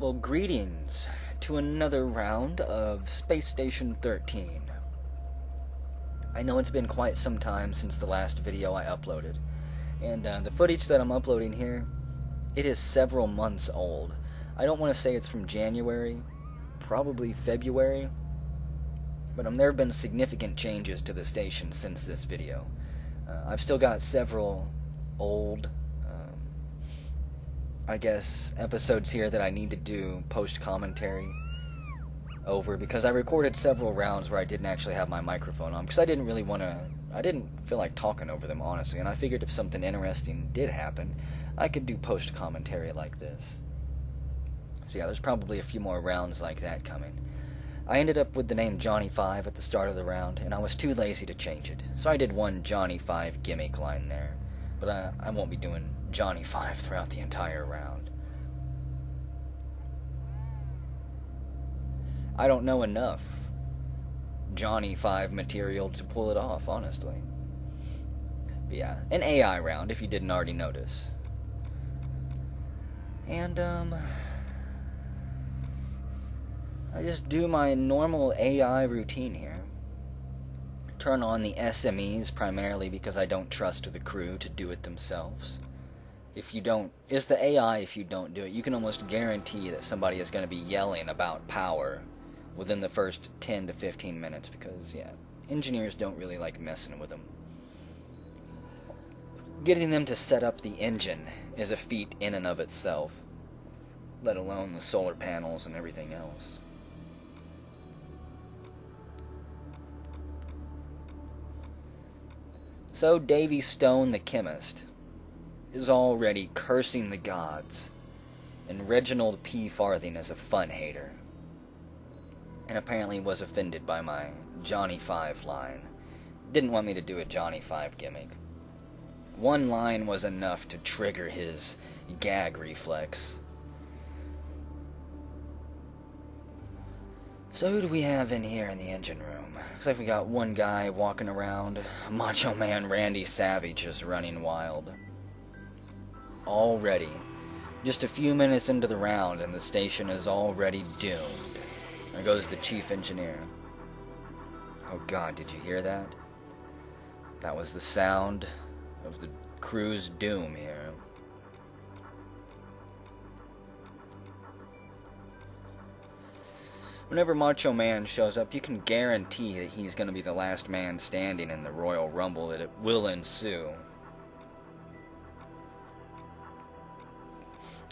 Well, greetings to another round of Space Station 13. I know it's been quite some time since the last video I uploaded, and the footage that I'm uploading here, it is several months old. I don't want to say it's from January, probably February, but there have been significant changes to the station since this video. I've still got several old I guess, episodes here that I need to do post-commentary over, because I recorded several rounds where I didn't actually have my microphone on, because I didn't feel like talking over them, honestly, and I figured if something interesting did happen, I could do post-commentary like this. So yeah, there's probably a few more rounds like that coming. I ended up with the name Johnny 5 at the start of the round, and I was too lazy to change it, so I did one Johnny 5 gimmick line there, but I won't be doing Johnny 5 throughout the entire round. I don't know enough Johnny 5 material to pull it off, honestly. But yeah, an AI round, if you didn't already notice. And, I just do my normal AI routine here. Turn on the SMEs, primarily because I don't trust the crew to do it themselves. It's the AI if you don't do it. You can almost guarantee that somebody is going to be yelling about power within the first 10 to 15 minutes, because, yeah, engineers don't really like messing with them. Getting them to set up the engine is a feat in and of itself, let alone the solar panels and everything else. So Davy Stone the chemist is already cursing the gods, and Reginald P. Farthing is a fun hater, and apparently was offended by my Johnny 5 line. Didn't want me to do a Johnny 5 gimmick. One line was enough to trigger his gag reflex. So who do we have in here in the engine room? Looks like we got one guy walking around. Macho Man Randy Savage is running wild. Already. Just a few minutes into the round and the station is already doomed. There goes the chief engineer. Oh god, did you hear that? That was the sound of the crew's doom here. Whenever Macho Man shows up, you can guarantee that he's going to be the last man standing in the Royal Rumble that it will ensue.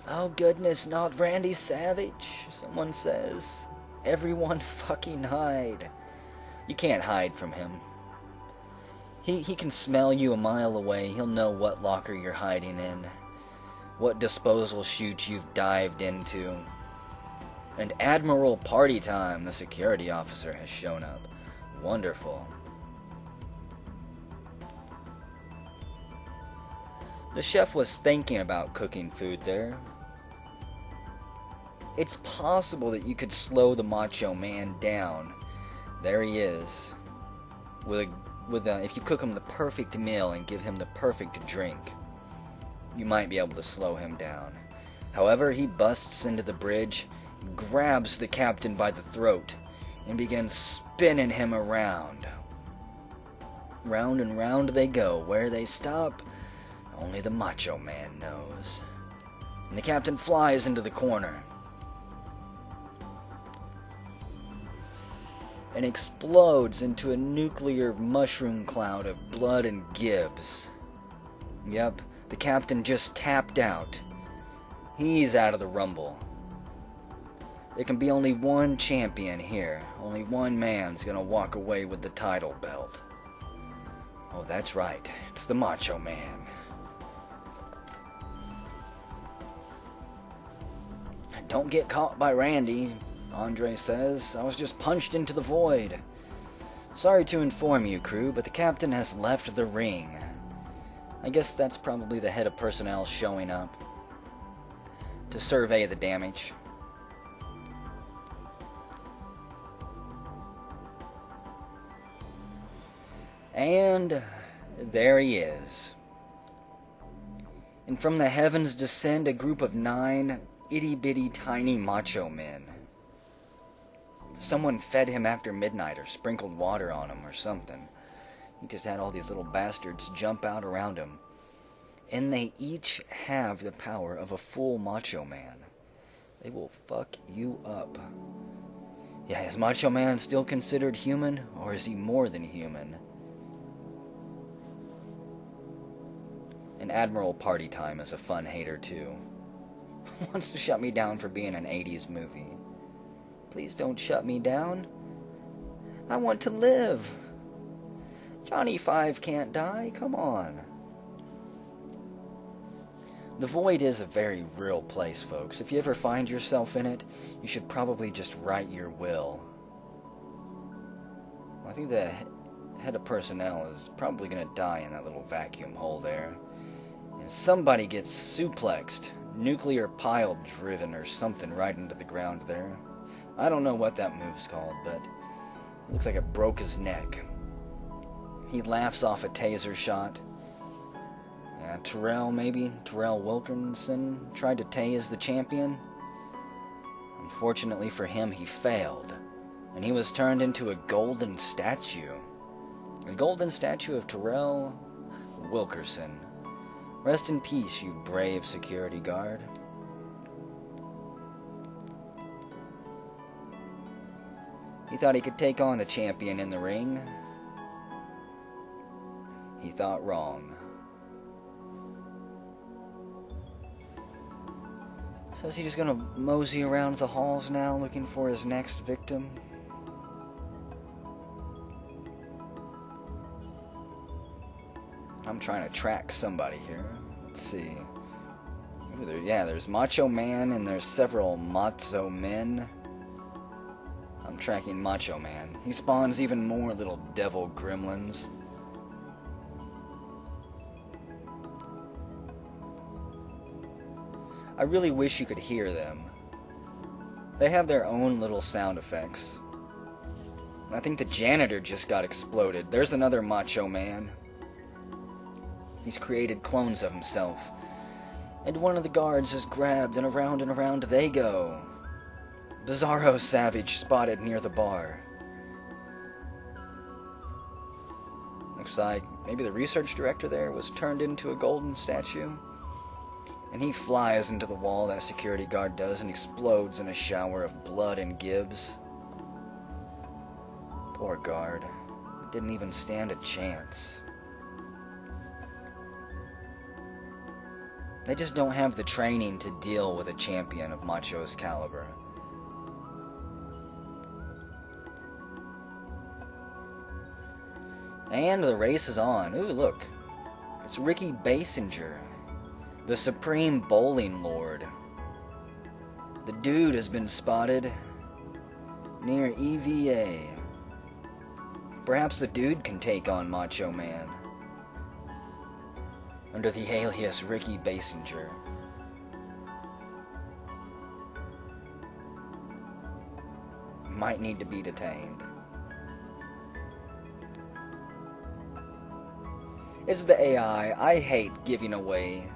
Oh goodness, not Randy Savage, someone says. Everyone fucking hide. You can't hide from him. He can smell you a mile away. He'll know what locker you're hiding in, what disposal chute you've dived into. And Admiral Party Time, the security officer, has shown up. Wonderful. The chef was thinking about cooking food there. It's possible that you could slow the Macho Man down. There he is. If you cook him the perfect meal and give him the perfect drink, you might be able to slow him down. However, he busts into the bridge, grabs the captain by the throat, and begins spinning him around. Round and round they go. Where they stop, only the Macho Man knows. And the captain flies into the corner and explodes into a nuclear mushroom cloud of blood and gibbs. Yep, the captain just tapped out. He's out of the Rumble. There can be only one champion here. Only one man's gonna walk away with the title belt. Oh, that's right. It's the Macho Man. Don't get caught by Randy, Andre says. I was just punched into the void. Sorry to inform you, crew, but the captain has left the ring. I guess that's probably the head of personnel showing up to survey the damage. And there he is. And from the heavens descend a group of 9 itty-bitty tiny macho men. Someone fed him after midnight or sprinkled water on him or something. He just had all these little bastards jump out around him. And they each have the power of a full macho man. They will fuck you up. Yeah, is Macho Man still considered human, or is he more than human? And Admiral Party Time is a fun hater too. Wants to shut me down for being an 80s movie. Please don't shut me down. I want to live. Johnny Five can't die, come on. The Void is a very real place, folks. If you ever find yourself in it, you should probably just write your will. I think the head of personnel is probably going to die in that little vacuum hole there. And somebody gets suplexed, nuclear pile driven or something right into the ground there. I don't know what that move's called, but it looks like it broke his neck. He laughs off a taser shot. Terrell, maybe? Terrell Wilkinson tried to tase the champion. Unfortunately for him, he failed, and he was turned into a golden statue. A golden statue of Terrell Wilkinson. Rest in peace, you brave security guard. He thought he could take on the champion in the ring. He thought wrong. So is he just gonna mosey around the halls now looking for his next victim? I'm trying to track somebody here. Let's see. Ooh, there's Macho Man and there's several Macho Men. I'm tracking Macho Man. He spawns even more little devil gremlins. I really wish you could hear them. They have their own little sound effects. I think the janitor just got exploded. There's another Macho Man. He's created clones of himself. And one of the guards is grabbed, and around they go. Bizarro Savage spotted near the bar. Looks like maybe the research director there was turned into a golden statue. And he flies into the wall, that security guard does, and explodes in a shower of blood and gibbs. Poor guard. Didn't even stand a chance. They just don't have the training to deal with a champion of Macho's caliber. And the race is on. Ooh, look. It's Ricky Basinger, the Supreme Bowling Lord. The dude has been spotted near EVA. Perhaps the dude can take on Macho Man under the alias Ricky Basinger. Might need to be detained. It's the AI. I hate giving away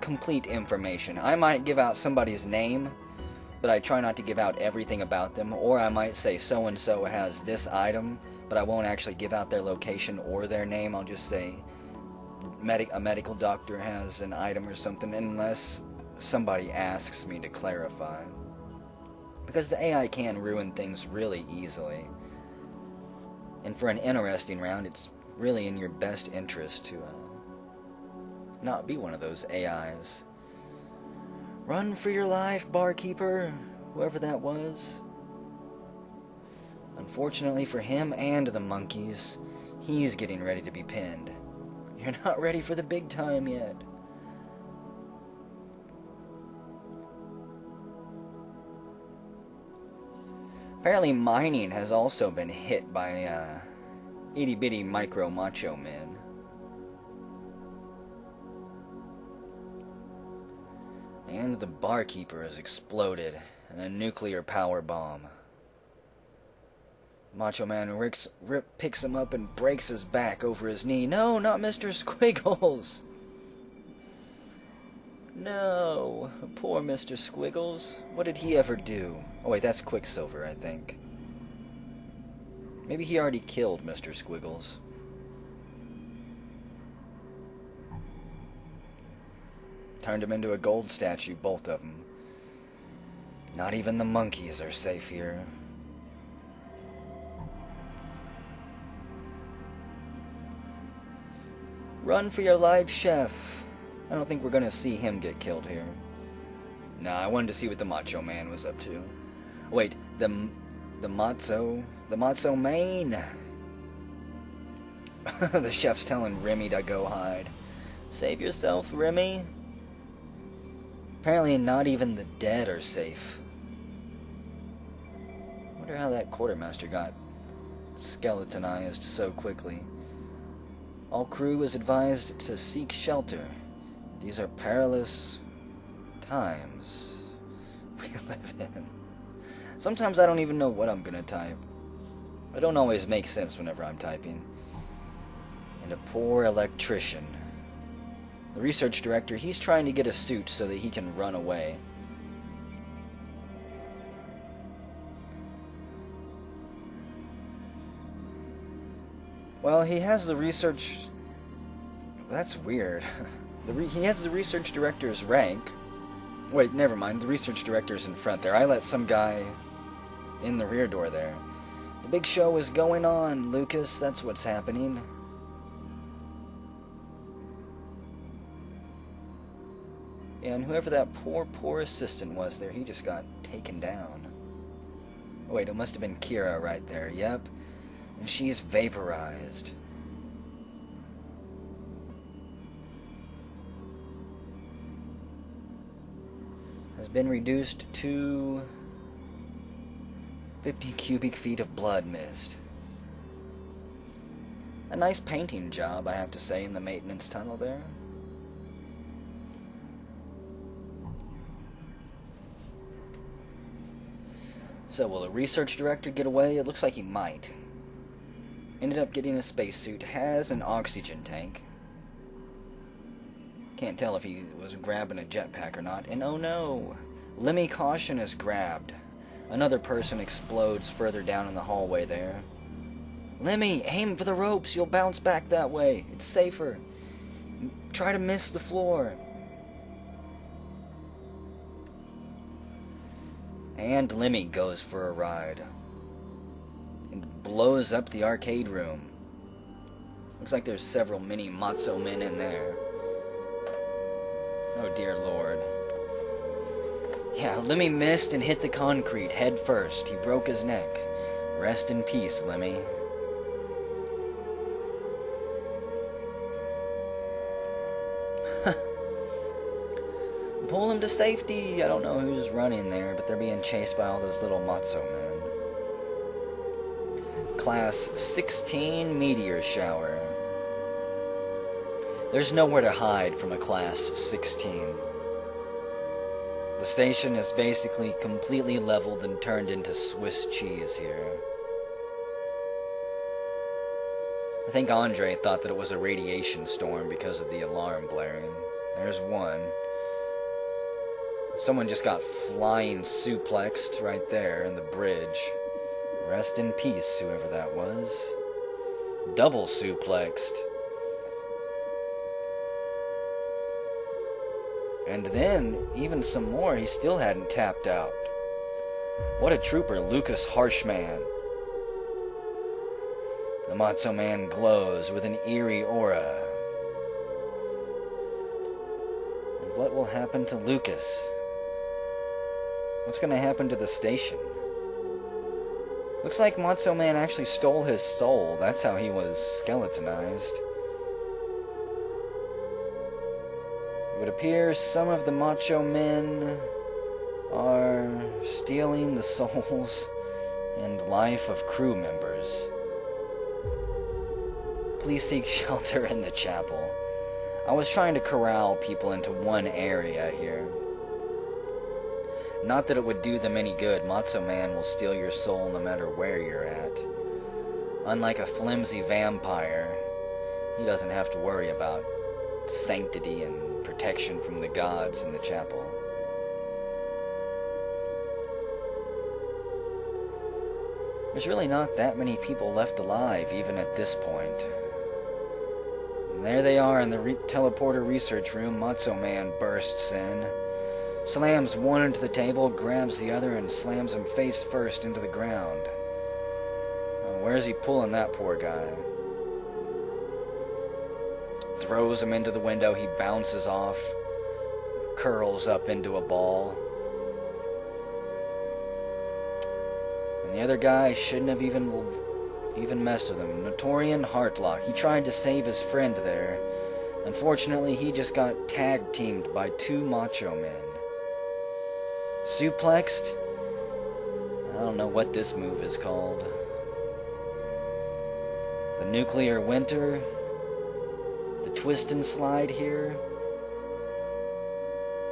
complete information. I might give out somebody's name, but I try not to give out everything about them. Or I might say so-and-so has this item, but I won't actually give out their location or their name. I'll just say a medical doctor has an item or something, unless somebody asks me to clarify. Because the AI can ruin things really easily. And for an interesting round, it's really in your best interest to not be one of those AIs. Run for your life, barkeeper, whoever that was. Unfortunately for him and the monkeys, he's getting ready to be pinned. You're not ready for the big time yet. Apparently mining has also been hit by itty-bitty micro macho men. And the barkeeper has exploded in a nuclear power bomb. Macho Man picks him up and breaks his back over his knee. No, not Mr. Squiggles! no. Poor Mr. Squiggles. What did he ever do? Oh wait, that's Quicksilver, I think. Maybe he already killed Mr. Squiggles. Turned him into a gold statue, both of them. Not even the monkeys are safe here. Run for your life, Chef. I don't think we're gonna see him get killed here. Nah, I wanted to see what the Macho Man was up to. Wait, the Macho Man. The chef's telling Remy to go hide. Save yourself, Remy. Apparently not even the dead are safe. Wonder how that quartermaster got skeletonized so quickly. All crew is advised to seek shelter. These are perilous times we live in. Sometimes I don't even know what I'm gonna type. It don't always make sense whenever I'm typing. And a poor electrician. The research director, he's trying to get a suit so that he can run away. Well, he has the research... That's weird. He has the research director's rank. Wait, never mind. The research director's in front there. I let some guy in the rear door there. The big show is going on, Lucas. That's what's happening. And whoever that poor assistant was there, he just got taken down. Oh, wait, it must have been Kira right there. Yep. And she's vaporized. Has been reduced to 50 cubic feet of blood mist. A nice painting job, I have to say, in the maintenance tunnel there. So will the research director get away? It looks like he might. Ended up getting a spacesuit, has an oxygen tank. Can't tell if he was grabbing a jetpack or not. And oh no! Lemmy Caution is grabbed. Another person explodes further down in the hallway there. Lemmy, aim for the ropes. You'll bounce back that way. It's safer. Try to miss the floor. And Lemmy goes for a ride. And blows up the arcade room. Looks like there's several mini Macho Men in there. Oh dear lord. Yeah, Lemmy missed and hit the concrete head first. He broke his neck. Rest in peace, Lemmy. Pull him to safety. I don't know who's running there, but they're being chased by all those little Macho Men. Class 16 meteor shower. There's nowhere to hide from a Class 16. The station is basically completely leveled and turned into Swiss cheese here. I think Andre thought that it was a radiation storm because of the alarm blaring. There's one. Someone just got flying suplexed right there in the bridge. Rest in peace, whoever that was. Double suplexed. And then, even some more, he still hadn't tapped out. What a trooper, Lucas Harshman. The Macho Man glows with an eerie aura. And what will happen to Lucas? What's going to happen to the station? Looks like Macho Man actually stole his soul. That's how he was skeletonized. It would appear some of the Macho Men are stealing the souls and life of crew members. Please seek shelter in the chapel. I was trying to corral people into one area here. Not that it would do them any good. Macho Man will steal your soul no matter where you're at. Unlike a flimsy vampire, he doesn't have to worry about sanctity and protection from the gods in the chapel. There's really not that many people left alive, even at this point. And there they are in the teleporter research room. Macho Man bursts in, slams one into the table, grabs the other, and slams him face first into the ground. Where's he pulling that poor guy? Throws him into the window. He bounces off, curls up into a ball. And the other guy shouldn't have even messed with him. Notorian Heartlock. He tried to save his friend there. Unfortunately, he just got tag-teamed by two Macho Men. Suplexed? I don't know what this move is called. The Nuclear Winter? The Twist and Slide here?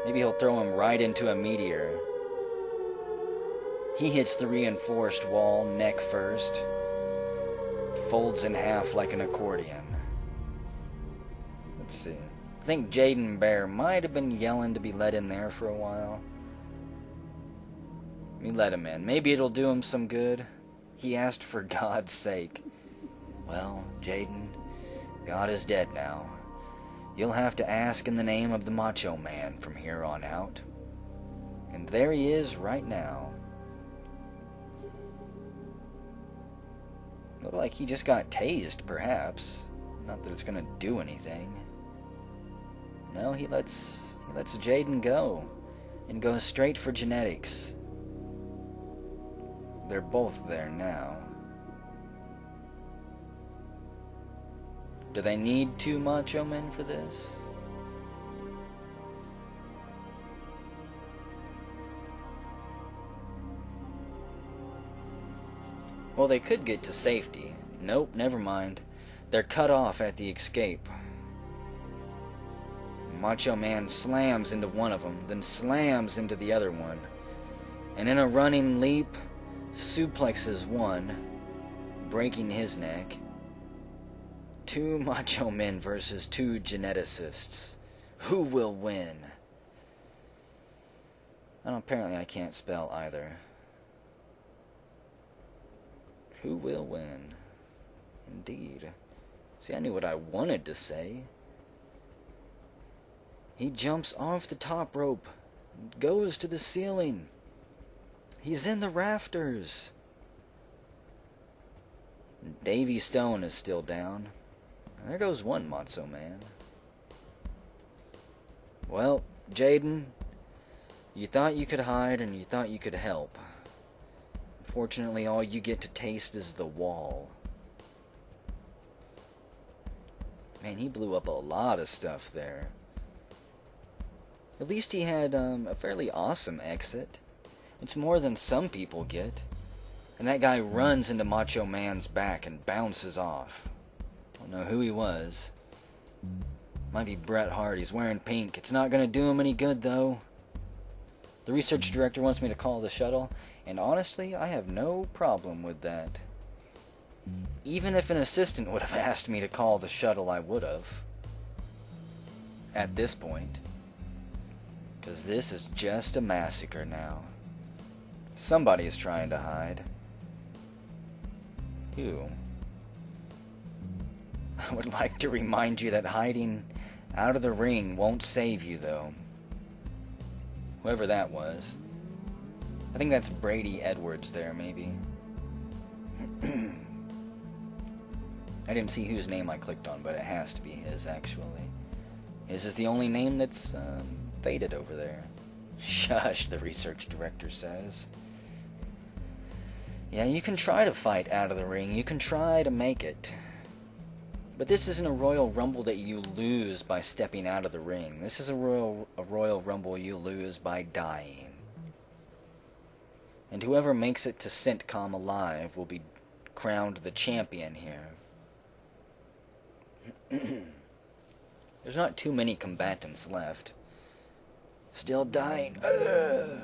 Maybe he'll throw him right into a meteor. He hits the reinforced wall, neck first. Folds in half like an accordion. Let's see. I think Jaden Bear might have been yelling to be let in there for a while. Let me let him in. Maybe it'll do him some good. He asked for God's sake. Well, Jaden, God is dead now. You'll have to ask in the name of the Macho Man from here on out. And there he is right now. Look like he just got tased, perhaps. Not that it's gonna do anything. No, he lets Jaden go. And goes straight for genetics. They're both there now. Do they need two Macho Men for this? Well, they could get to safety. Nope, never mind. They're cut off at the escape. Macho Man slams into one of them, then slams into the other one. And in a running leap, suplexes one, breaking his neck. Two Macho Men versus two geneticists. Who will win? Oh, apparently I can't spell either. Who will win? Indeed. See, I knew what I wanted to say. He jumps off the top rope, goes to the ceiling. He's in the rafters. Davy Stone is still down. And there goes one Macho Man. Well, Jaden, you thought you could hide and you thought you could help. Fortunately, all you get to taste is the wall. Man, he blew up a lot of stuff there. At least he had a fairly awesome exit. It's more than some people get. And that guy runs into Macho Man's back and bounces off. Don't know who he was. Might be Bret Hart. He's wearing pink. It's not going to do him any good, though. The research director wants me to call the shuttle. And honestly, I have no problem with that. Even if an assistant would have asked me to call the shuttle, I would have. At this point. Because this is just a massacre now. Somebody is trying to hide. Who? I would like to remind you that hiding out of the ring won't save you, though. Whoever that was. I think that's Brady Edwards there, maybe. I didn't see whose name I clicked on, but it has to be his, actually. His is the only name that's faded over there. Shush, the research director says. Yeah, you can try to fight out of the ring. You can try to make it. But this isn't a Royal Rumble that you lose by stepping out of the ring. This is a Royal Rumble you lose by dying. And whoever makes it to CENTCOM alive will be crowned the champion here. There's not too many combatants left. Still dying. Ugh.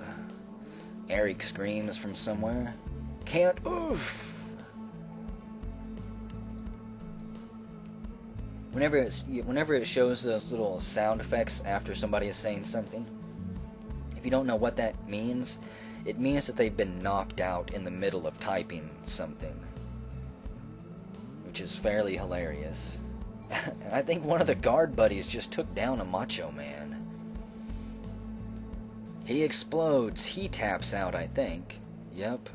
Eric screams from somewhere. Can't. Oof. Whenever it shows those little sound effects after somebody is saying something, if you don't know what that means, it means that they've been knocked out in the middle of typing something, which is fairly hilarious. And I think one of the guard buddies just took down a Macho Man. He explodes. He taps out, I think. Yep.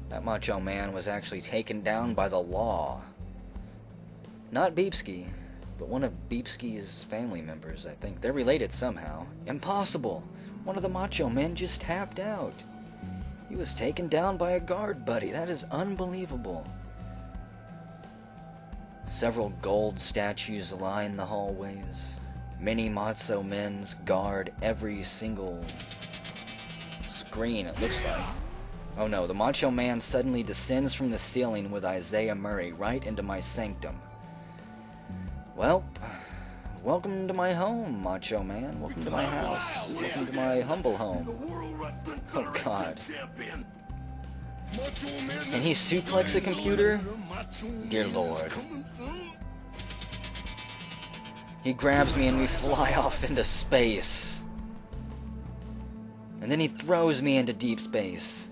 That Macho Man was actually taken down by the law. Not Beepski, but one of Beepski's family members, I think. They're related somehow. Impossible! One of the Macho Men just tapped out. He was taken down by a guard buddy. That is unbelievable. Several gold statues line the hallways. Many Macho Men's guard every single screen, it looks like. Oh no, the Macho Man suddenly descends from the ceiling with Isaiah Murray right into my sanctum. Well, welcome to my home, Macho Man. Welcome to my house. Welcome to my humble home. Oh God. Can he suplex a computer? Dear Lord. He grabs me and we fly off into space. And then he throws me into deep space.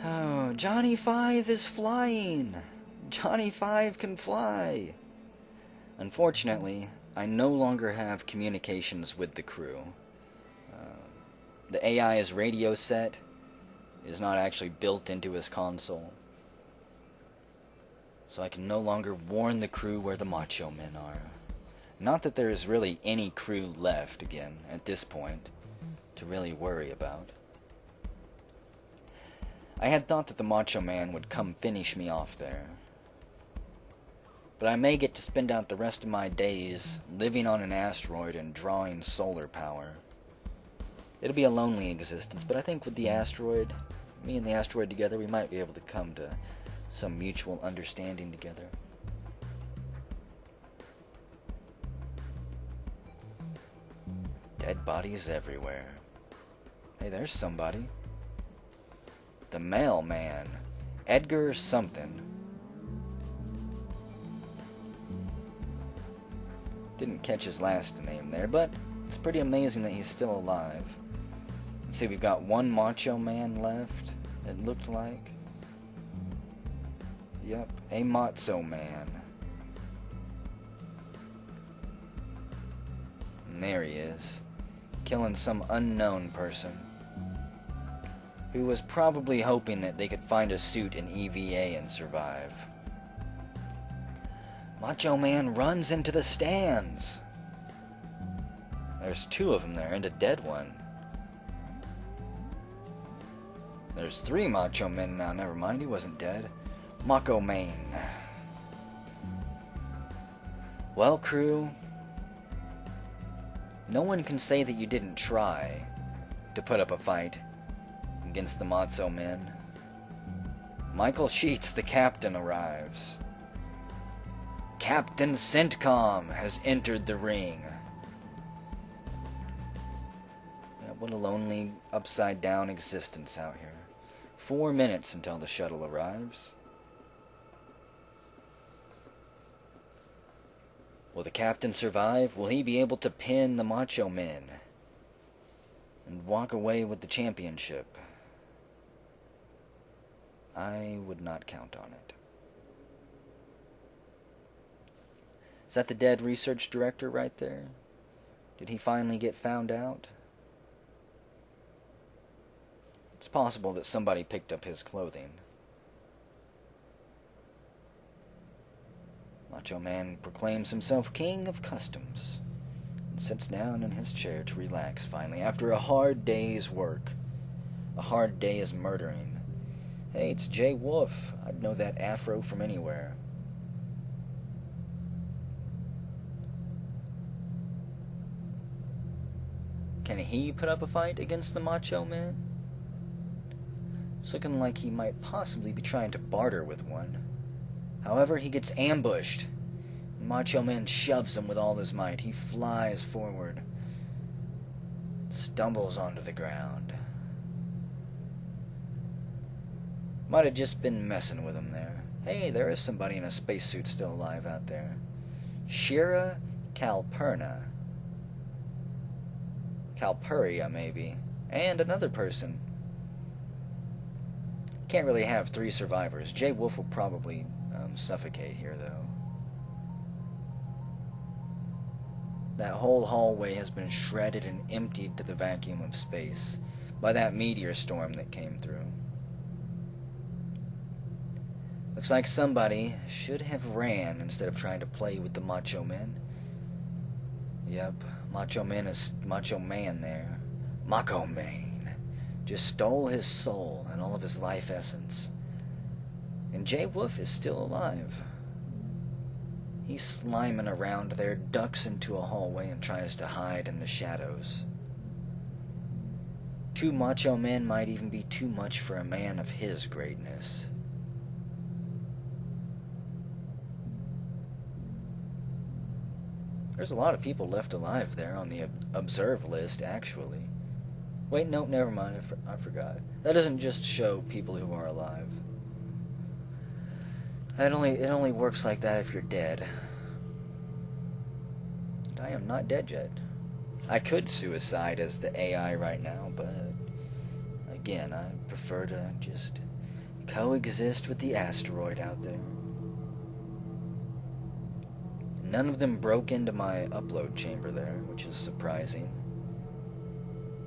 Oh, Johnny Five is flying. Johnny Five can fly. Unfortunately, I no longer have communications with the crew. The AI's radio set is not actually built into his console. So I can no longer warn the crew where the Macho Men are. Not that there is really any crew left, again, at this point, to really worry about. I had thought that the Macho Man would come finish me off there. But I may get to spend out the rest of my days living on an asteroid and drawing solar power. It'll be a lonely existence, but I think with the asteroid, me and the asteroid together, we might be able to come to some mutual understanding together. Dead bodies everywhere. Hey, there's somebody. The mailman. Edgar something. Didn't catch his last name there, but it's pretty amazing that he's still alive. Let's see, we've got one Macho Man left, it looked like. Yep, a Macho Man. And there he is, killing some unknown person who was probably hoping that they could find a suit in EVA and survive. Macho Man runs into the stands. There's two of them there and a dead one. There's three Macho Men now, never mind, he wasn't dead. Macho Man. Well, crew, no one can say that you didn't try to put up a fight against the Macho Men. Michael Sheets, the captain, arrives. Captain Centcom has entered the ring. Yeah, what a lonely, upside-down existence out here. 4 minutes until the shuttle arrives. Will the captain survive? Will he be able to pin the Macho Men and walk away with the championship? I would not count on it. Is that the dead research director right there? Did he finally get found out? It's possible that somebody picked up his clothing. Macho Man proclaims himself king of customs and sits down in his chair to relax finally after a hard day's work. A hard day is murdering. Hey, it's Jay Wolf. I'd know that afro from anywhere. Can he put up a fight against the Macho Man? It's looking like he might possibly be trying to barter with one. However, he gets ambushed. Macho Man shoves him with all his might. He flies forward, stumbles onto the ground. Might have just been messing with him there. Hey, there is somebody in a spacesuit still alive out there. Shira Calpurnia, maybe. And another person. Can't really have 3 survivors. Jay Wolf will probably suffocate here, though. That whole hallway has been shredded and emptied to the vacuum of space by that meteor storm that came through. Looks like somebody should have ran instead of trying to play with the Macho Men. Yep, Macho Man there. Macho Man just stole his soul and all of his life essence. And Jay Wolf is still alive. He's sliming around there, ducks into a hallway and tries to hide in the shadows. 2 Macho Men might even be too much for a man of his greatness. There's a lot of people left alive there on the observe list, actually. Wait, no, never mind, I forgot. That doesn't just show people who are alive. It only works like that if you're dead. I am not dead yet. I could suicide as the AI right now, but again, I prefer to just coexist with the asteroid out there. None of them broke into my upload chamber there, which is surprising.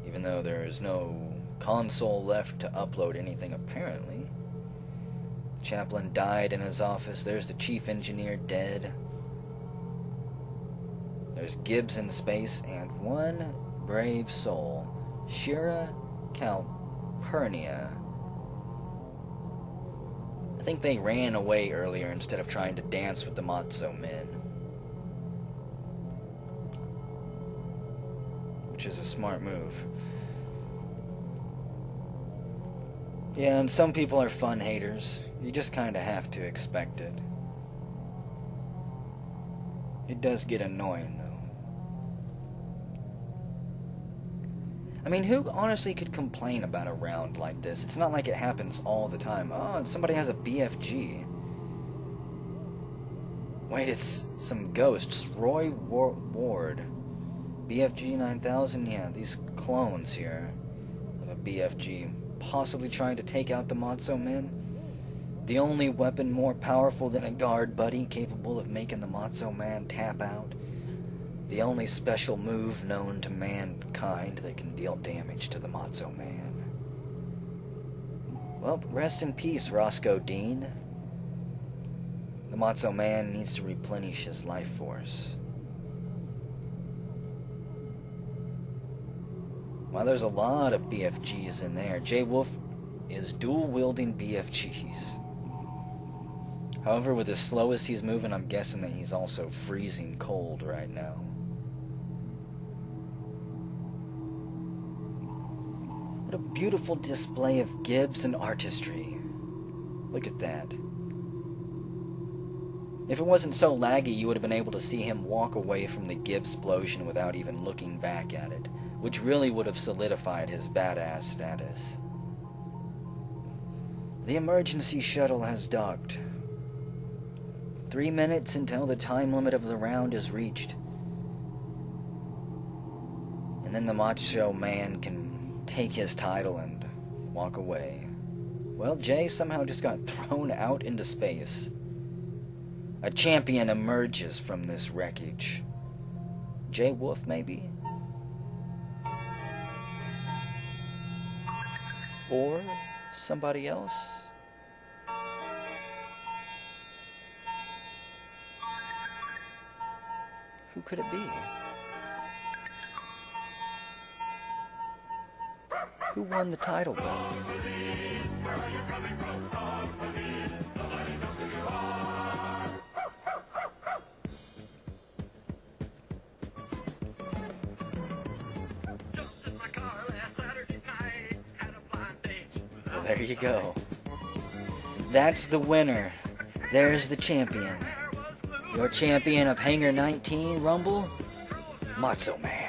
Even though there is no console left to upload anything, apparently. Chaplin died in his office. There's the chief engineer dead. There's Gibbs in space, and 1 brave soul, Shira Calpurnia. I think they ran away earlier instead of trying to dance with the Macho Men. Which is a smart move. Yeah, and some people are fun haters. You just kinda have to expect it. It does get annoying, though. I mean, who honestly could complain about a round like this? It's not like it happens all the time. Oh, and somebody has a BFG. Wait, it's some ghosts. Roy Ward. BFG 9000? Yeah, these clones here of a BFG. Possibly trying to take out the Macho Men. The only weapon more powerful than a guard buddy capable of making the Macho Man tap out. The only special move known to mankind that can deal damage to the Macho Man. Well, rest in peace, Roscoe Dean. The Macho Man needs to replenish his life force. Well, there's a lot of BFGs in there. Jay Wolf is dual-wielding BFGs. However, with as slow as he's moving, I'm guessing that he's also freezing cold right now. What a beautiful display of Gibbs and artistry. Look at that. If it wasn't so laggy, you would have been able to see him walk away from the Gibbs explosion without even looking back at it, which really would have solidified his badass status. The emergency shuttle has docked. 3 minutes until the time limit of the round is reached. And then the Macho Man can take his title and walk away. Well, Jay somehow just got thrown out into space. A champion emerges from this wreckage. Jay Wolf, maybe? Or somebody else? Who could it be? Who won the title belt? Well, there you go. That's the winner. There's the champion. Your champion of Hangar 19 Rumble, Macho Man.